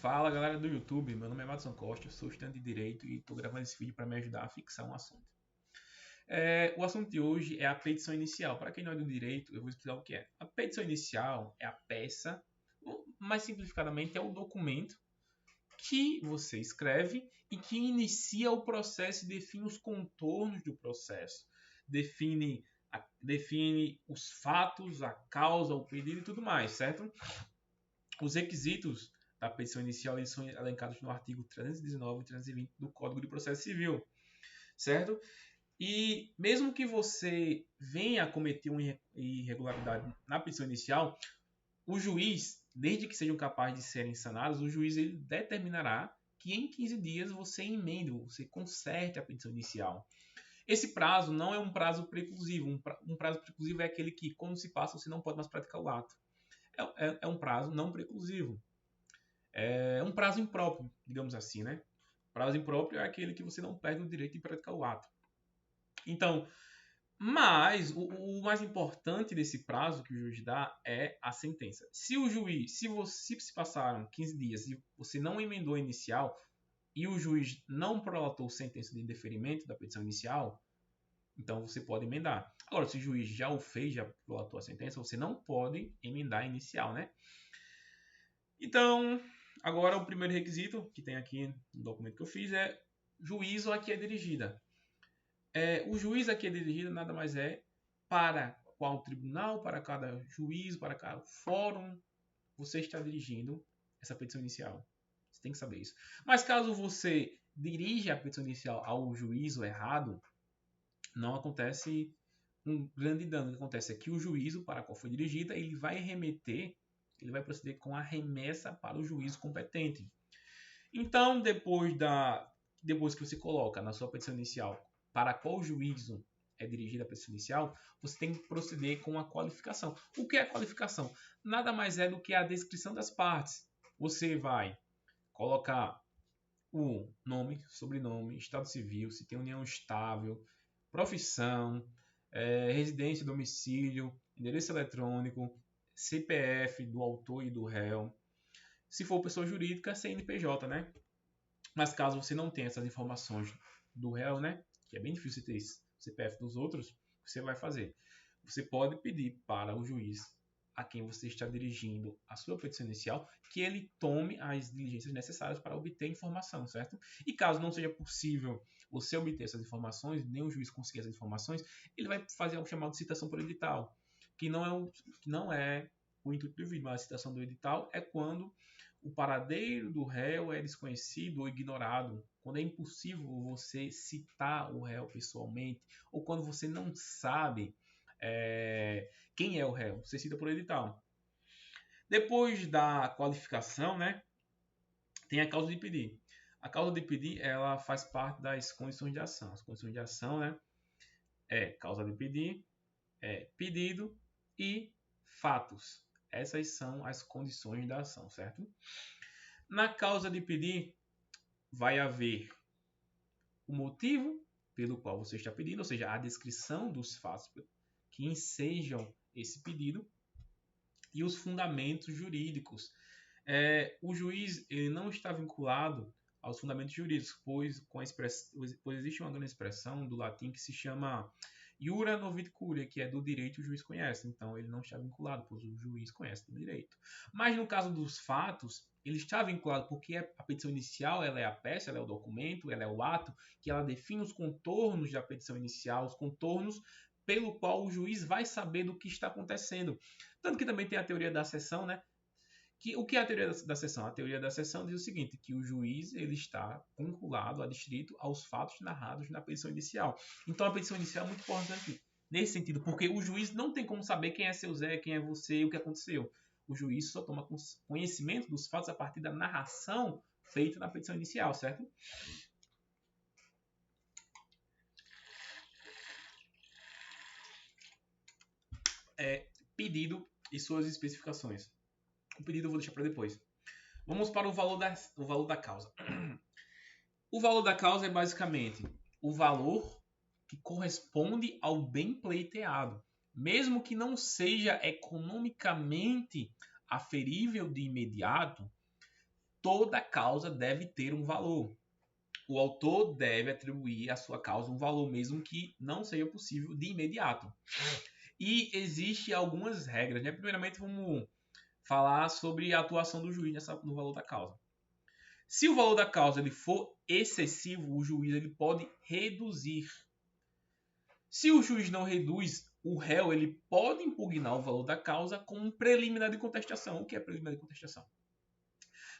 Fala galera do YouTube, meu nome é Madison Costa, eu sou estudante de Direito e estou gravando esse vídeo para me ajudar a fixar um assunto. O assunto de hoje é a petição inicial. Para quem não é do direito, eu vou explicar o que é. A petição inicial é a peça, ou mais simplificadamente é o documento que você escreve e que inicia o processo e define os contornos do processo. Define os fatos, a causa, o pedido e tudo mais, certo? Os requisitos da petição inicial eles são elencados no artigo 319 e 320 do Código de Processo Civil, certo? E mesmo que você venha a cometer uma irregularidade na petição inicial, o juiz, desde que sejam capazes de serem sanados, o juiz ele determinará que em 15 dias você emende, você conserte a petição inicial. Esse prazo não é um prazo preclusivo. Um prazo preclusivo é aquele que, quando se passa, você não pode mais praticar o ato. É um prazo não preclusivo. É um prazo impróprio, digamos assim, né? Prazo impróprio é aquele que você não perde o direito de praticar o ato. Então, mas o mais importante desse prazo que o juiz dá é a sentença. Se o juiz, se passaram 15 dias e você não emendou a inicial e o juiz não prolatou sentença de indeferimento da petição inicial, então você pode emendar. Agora, se o juiz já o fez, já prolatou a sentença, você não pode emendar a inicial, né? Então, agora o primeiro requisito que tem aqui no documento que eu fiz é juízo a que é dirigida. O juiz a que é dirigida nada mais é para qual tribunal, para cada juiz, para cada fórum você está dirigindo essa petição inicial. Você tem que saber isso. Mas caso você dirija a petição inicial ao juízo errado, não acontece um grande dano. O que acontece é que o juízo para qual foi dirigida, ele vai proceder com a remessa para o juízo competente. Então, depois que você coloca na sua petição inicial para qual juízo é dirigida a petição inicial, você tem que proceder com a qualificação. O que é a qualificação? Nada mais é do que a descrição das partes. Você vai colocar o nome, sobrenome, estado civil, se tem união estável, profissão, residência, domicílio, endereço eletrônico, CPF do autor e do réu. Se for pessoa jurídica, CNPJ, né? Mas caso você não tenha essas informações do réu, né? Que é bem difícil ter esse CPF dos outros, o que você vai fazer? Você pode pedir para o juiz a quem você está dirigindo a sua petição inicial que ele tome as diligências necessárias para obter informação, certo? E caso não seja possível você obter essas informações, nem o juiz conseguir essas informações, ele vai fazer o chamado de citação por edital, que não é o intuito do vídeo, mas a citação do edital é quando o paradeiro do réu é desconhecido ou ignorado, quando é impossível você citar o réu pessoalmente, ou quando você não sabe quem é o réu, você cita por edital. Depois da qualificação, né, tem a causa de pedir. A causa de pedir, ela faz parte das condições de ação. As condições de ação, né, causa de pedir, pedido e fatos. Essas são as condições da ação, certo? Na causa de pedir, vai haver o motivo pelo qual você está pedindo, ou seja, a descrição dos fatos que ensejam esse pedido e os fundamentos jurídicos. O juiz ele não está vinculado aos fundamentos jurídicos, pois existe uma grande expressão do latim que se chama iura novit curia, que é do direito o juiz conhece. Então, ele não está vinculado, pois o juiz conhece do direito. Mas, no caso dos fatos, ele está vinculado porque a petição inicial ela é a peça, ela é o documento, ela é o ato, que ela define os contornos da petição inicial, os contornos pelo qual o juiz vai saber do que está acontecendo. Tanto que também tem a teoria da seção, né? O que é a teoria da seção? A teoria da seção diz o seguinte, que o juiz ele está vinculado, adstrito aos fatos narrados na petição inicial. Então, a petição inicial é muito importante nesse sentido, porque o juiz não tem como saber quem é seu Zé, quem é você e o que aconteceu. O juiz só toma conhecimento dos fatos a partir da narração feita na petição inicial, certo? Pedido e suas especificações. O pedido eu vou deixar para depois. Vamos para o valor da causa. O valor da causa é basicamente o valor que corresponde ao bem pleiteado, mesmo que não seja economicamente aferível de imediato, autor da causa deve ter um valor. O autor deve atribuir à sua causa um valor mesmo que não seja possível de imediato. E existem algumas regras, né? Primeiramente, vamos falar sobre a atuação do juiz no valor da causa. Se o valor da causa ele for excessivo, o juiz ele pode reduzir. Se o juiz não reduz, o réu ele pode impugnar o valor da causa com um preliminar de contestação. O que é preliminar de contestação?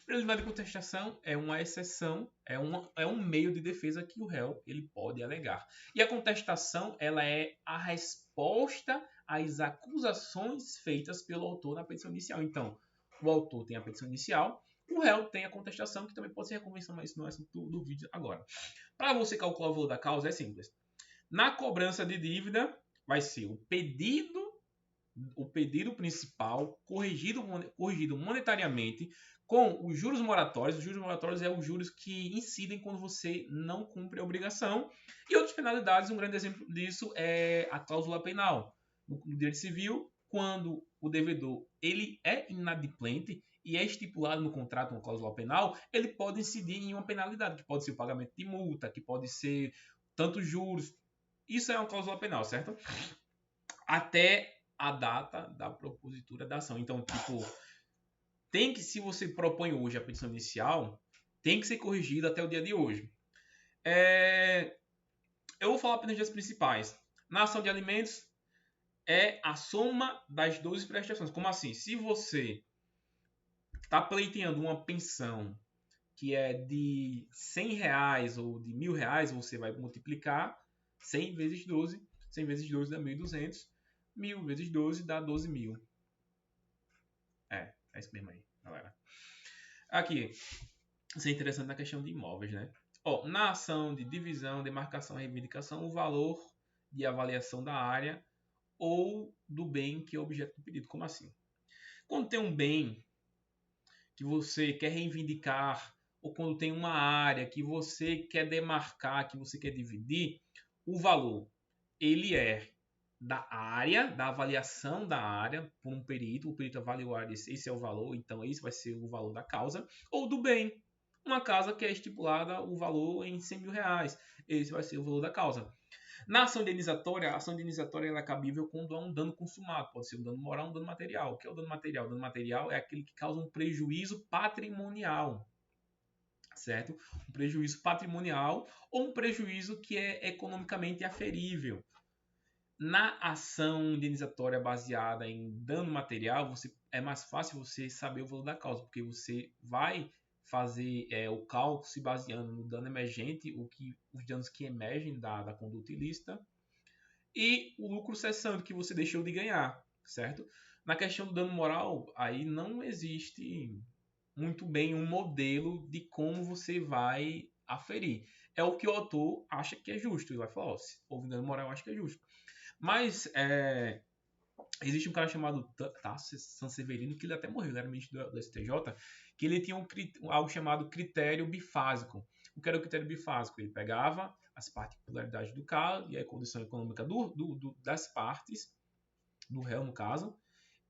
Preliminar de contestação é uma exceção, é um meio de defesa que o réu ele pode alegar. E a contestação ela é a resposta às acusações feitas pelo autor na petição inicial. Então, o autor tem a petição inicial, o réu tem a contestação, que também pode ser reconvenção, mas isso não é assunto do vídeo agora. Para você calcular o valor da causa é simples. Na cobrança de dívida, vai ser o pedido principal corrigido monetariamente com os juros moratórios. Os juros moratórios é os juros que incidem quando você não cumpre a obrigação. E outras penalidades, um grande exemplo disso é a cláusula penal. No direito civil, quando o devedor ele é inadimplente e é estipulado no contrato uma cláusula penal, ele pode incidir em uma penalidade, que pode ser o pagamento de multa, que pode ser tantos juros. Isso é uma cláusula penal, certo? Até a data da propositura da ação. Então, tipo, tem que, se você propõe hoje a petição inicial, tem que ser corrigido até o dia de hoje. Eu vou falar apenas das principais. Na ação de alimentos, é a soma das 12 prestações. Como assim? Se você está pleiteando uma pensão que é de R$100 ou de R$1.000, você vai multiplicar 100 vezes 12. 100 vezes 12 dá 1.200. 1.000 vezes 12 dá 12.000. É isso mesmo aí, galera. Aqui, isso é interessante na questão de imóveis, né? Na ação de divisão, demarcação e reivindicação, o valor de avaliação da área ou do bem que é objeto do pedido. Como assim? Quando tem um bem que você quer reivindicar, ou quando tem uma área que você quer demarcar, que você quer dividir, o valor, ele é da área, da avaliação da área por um perito. O perito avaliou a área, esse é o valor, então esse vai ser o valor da causa, ou do bem. Uma casa que é estipulada o valor em R$100.000, esse vai ser o valor da causa. Na ação indenizatória, a ação indenizatória ela é cabível quando há um dano consumado. Pode ser um dano moral ou um dano material. O que é o dano material? O dano material é aquele que causa um prejuízo patrimonial. Certo? Um prejuízo patrimonial ou um prejuízo que é economicamente aferível. Na ação indenizatória baseada em dano material, é mais fácil você saber o valor da causa, porque você vai fazer o cálculo se baseando no dano emergente, os danos que emergem da conduta ilícita, e o lucro cessante que você deixou de ganhar, certo? Na questão do dano moral, aí não existe muito bem um modelo de como você vai aferir. É o que o autor acha que é justo. Ele vai falar, se houve dano moral, eu acho que é justo. Mas existe um cara chamado Tasso Sanseverino, que ele até morreu, ele era ministro do STJ, que ele tinha algo chamado critério bifásico. O que era o critério bifásico? Ele pegava as particularidades do caso e a condição econômica das partes, do réu no caso,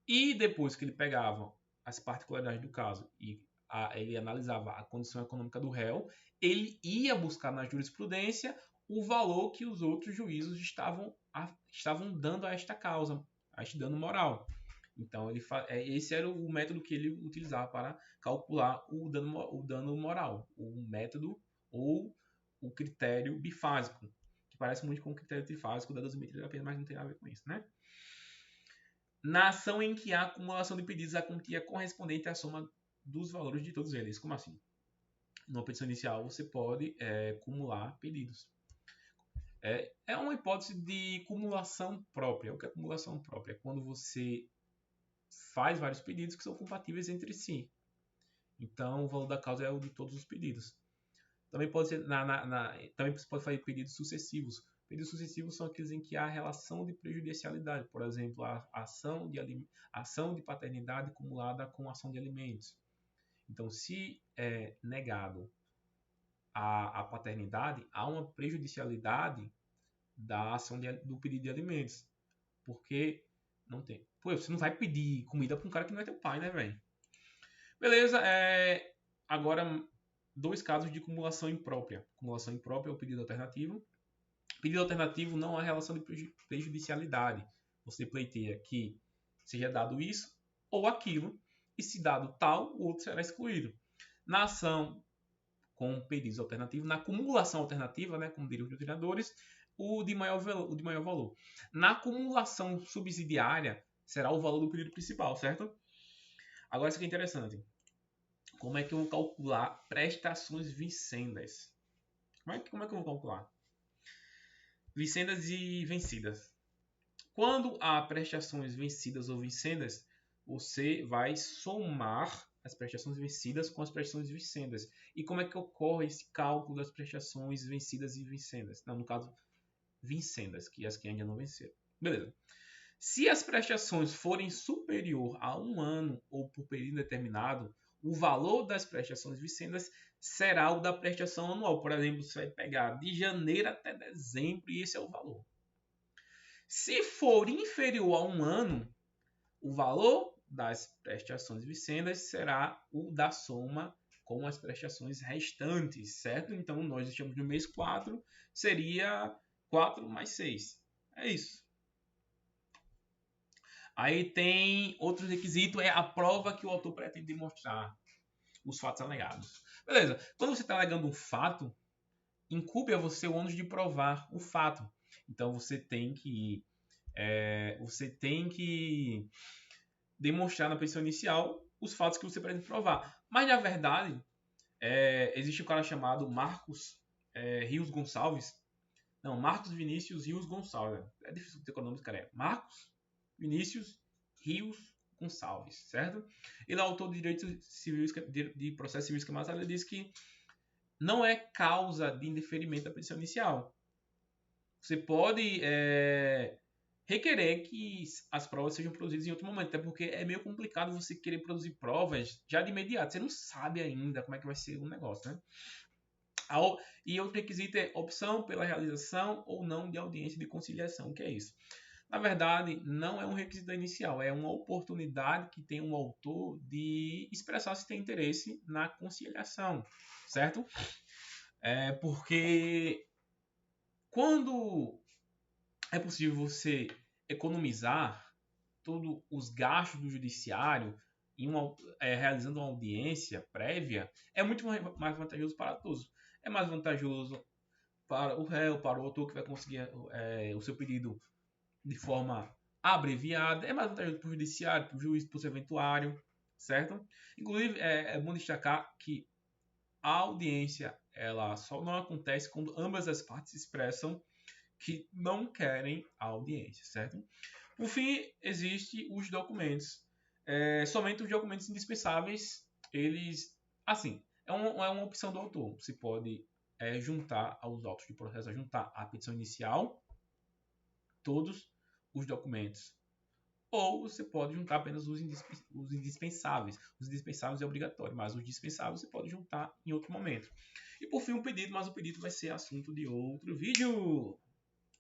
e depois que ele pegava as particularidades do caso e ele analisava a condição econômica do réu, ele ia buscar na jurisprudência o valor que os outros juízos estavam dando a esta causa, a este dano moral. Então, esse era o método que ele utilizava para calcular o dano moral, o método ou o critério bifásico, que parece muito com o critério trifásico da dosimetria da pena, mas não tem nada a ver com isso, né? Na ação em que há acumulação de pedidos, a quantia correspondente à soma dos valores de todos eles. Como assim? Numa petição inicial, você pode acumular pedidos. É uma hipótese de cumulação própria. O que é acumulação própria? É quando você faz vários pedidos que são compatíveis entre si. Então, o valor da causa é o de todos os pedidos. Também pode ser também você pode fazer pedidos sucessivos. Pedidos sucessivos são aqueles em que há relação de prejudicialidade. Por exemplo, a ação de paternidade acumulada com ação de alimentos. Então, se é negado a paternidade, há uma prejudicialidade da ação do pedido de alimentos. Porque não tem. Pô, você não vai pedir comida para um cara que não é teu pai, né, velho? Beleza, agora, 2 casos de cumulação imprópria. Cumulação imprópria é o pedido alternativo. Pedido alternativo não há relação de prejudicialidade. Você pleiteia que seja dado isso ou aquilo, e se dado tal, o outro será excluído. Na ação com pedidos alternativos, na acumulação alternativa, né, como diriam os doutrinadores, o de maior valor. Na acumulação subsidiária, será o valor do pedido principal, certo? Agora, isso aqui é interessante. Como é que eu vou calcular prestações vincendas? Como é que eu vou calcular? Vincendas e vencidas. Quando há prestações vencidas ou vincendas, você vai somar as prestações vencidas com as prestações vincendas. E como é que ocorre esse cálculo das prestações vencidas e vincendas? Não, no caso, vincendas, que as que ainda não venceram. Beleza. Se as prestações forem superior a 1 ano ou por período determinado, o valor das prestações vincendas será o da prestação anual. Por exemplo, você vai pegar de janeiro até dezembro e esse é o valor. Se for inferior a 1 ano, o valor das prestações vincendas será o da soma com as prestações restantes, certo? Então, nós estamos no mês 4, seria 4 mais 6. É isso. Aí tem outro requisito, é a prova que o autor pretende demonstrar. Os fatos alegados. Beleza. Quando você está alegando um fato, incumbe a você o ônus de provar o fato. Então, você tem que demonstrar na petição inicial os fatos que você pretende provar. Mas, na verdade, existe um cara chamado Marcos Rios Gonçalves. Não, Marcos Vinícius Rios Gonçalves. É difícil ter o nome desse cara. Marcos Vinícius Rios Gonçalves, certo? Ele é autor de direito civil, de processo civil esquemático. Ele diz que não é causa de indeferimento da petição inicial. Você pode requerer que as provas sejam produzidas em outro momento, até porque é meio complicado você querer produzir provas já de imediato. Você não sabe ainda como é que vai ser o negócio, né? E outro requisito é opção pela realização ou não de audiência de conciliação. O que é isso? Na verdade, não é um requisito inicial, é uma oportunidade que tem um autor de expressar se tem interesse na conciliação, certo? Porque quando é possível você economizar todos os gastos do judiciário realizando uma audiência prévia, é muito mais vantajoso para todos. É mais vantajoso para o réu, para o autor que vai conseguir o seu pedido de forma abreviada, é mais vantajoso para o judiciário, para o juiz, para o serventuário, certo? Inclusive, é bom destacar que a audiência ela só não acontece quando ambas as partes expressam que não querem a audiência, certo? Por fim, existem os documentos. Somente os documentos indispensáveis, eles, assim, é uma opção do autor. Você pode juntar aos autos de processo, juntar a petição inicial, todos os documentos. Ou você pode juntar apenas os indispensáveis. Os indispensáveis é obrigatório, mas os dispensáveis você pode juntar em outro momento. E por fim, um pedido, mas o pedido vai ser assunto de outro vídeo.